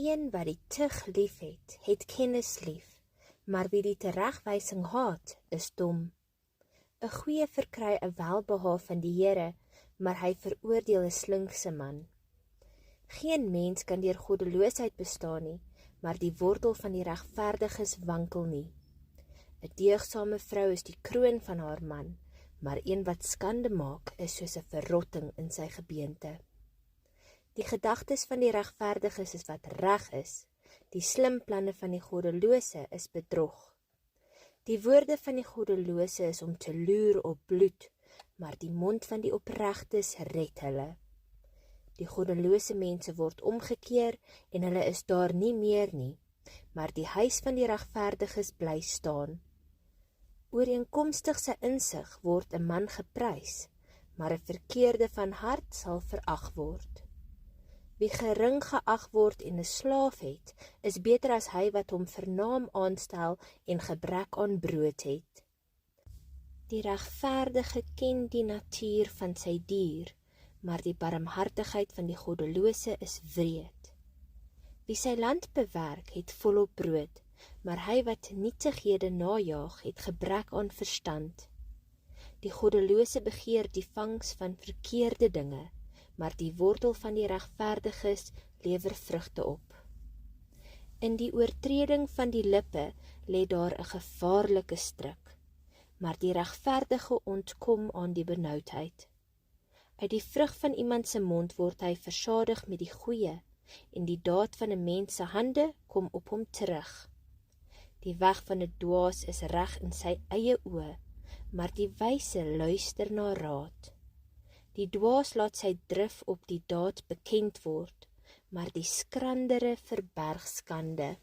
Een wat die tug lief het kennis lief, maar wie die teregwysing haat, is dom. 'n Goeie verkry 'n welbehae van die Here, maar hy veroordeel 'n slinkse man. Geen mens kan deur goddeloosheid bestaan nie, maar die wortel van die regverdiges wankel nie. 'n Deegsame vrou is die kroon van haar man, maar een wat skande maak, is soos 'n verrotting in sy gebeente. Die gedagtes van die regverdiges is wat reg is, die slim planne van die goddelose is bedrog. Die woorde van die goddelose is om te loer op bloed, maar die mond van die opregtes red hulle. Die goddelose mense word omgekeer en hulle is daar nie meer nie, maar die huis van die regverdiges bly staan. Ooreenkomstig sy insig word 'n man geprys, maar 'n verkeerde van hart sal verag word. Wie gering geag word en 'n slaaf het, is beter as hy wat hom vernaam aanstel en gebrek aan brood het. Die regverdige ken die natuur van sy dier, maar die barmhartigheid van die goddelose is wreed. Wie sy land bewerk, het volop brood, maar hy wat nietighede najaag, het gebrek aan verstand. Die goddelose begeer die vangs van verkeerde dinge, maar die wortel van die regverdiges lewer vrugte op. In die oortreding van die lippe lê daar 'n gevaarlike struik, maar die regverdige ontkom aan die benoudheid. Uit die vrug van iemand se mond word hy versadig met die goeie, en die daad van 'n mens se hande kom op hom terug. Die weg van 'n dwaas is reg in sy eie oë, maar die wyse luister na raad. Die dwaas laat sy drif op die daad bekend word, maar die skrandere verberg skande.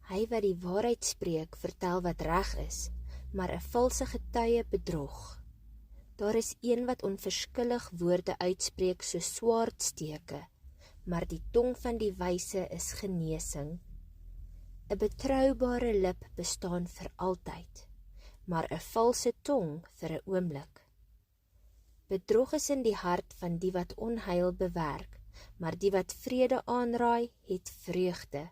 Hy wat die waarheid spreek, vertel wat reg is, maar 'n valse getuie bedrog. Daar is een wat onverskillig woorde uitspreek soos swaardsteke, maar die tong van die wyse is genesing. 'n Betroubare lip bestaan vir altyd, maar 'n valse tong vir 'n oomblik. Bedrog is in die hart van die wat onheil bewerk, maar die wat vrede aanraai, het vreugde.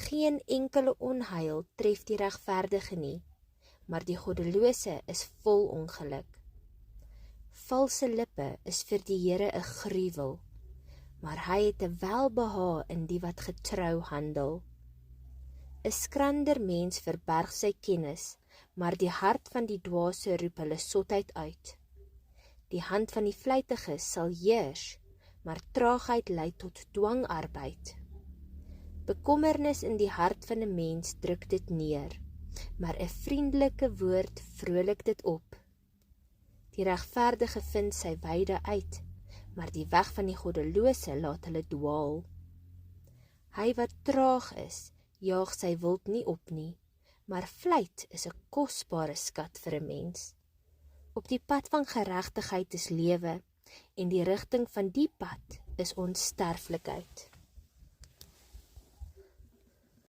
Geen enkele onheil tref die regverdige nie, maar die goddelose is vol ongeluk. Valse lippe is vir die Here 'n gruwel, maar hy het 'n welbehae in die wat getrou handel. 'n Skrander mens verberg sy kennis, maar die hart van die dwaase roep hulle sotheid uit. Die hand van die vlytiges sal heers, maar traagheid lei tot dwangarbeid. Bekommernis in die hart van 'n mens druk dit neer, maar 'n vriendelike woord vrolik dit op. Die regverdige vind sy weide uit, maar die weg van die goddelose laat hulle dwaal. Hy wat traag is, jaag sy wild nie op nie, maar vleit is 'n kosbare skat vir 'n mens. Op die pad van geregtigheid is lewe, en die rigting van die pad is onsterflikheid.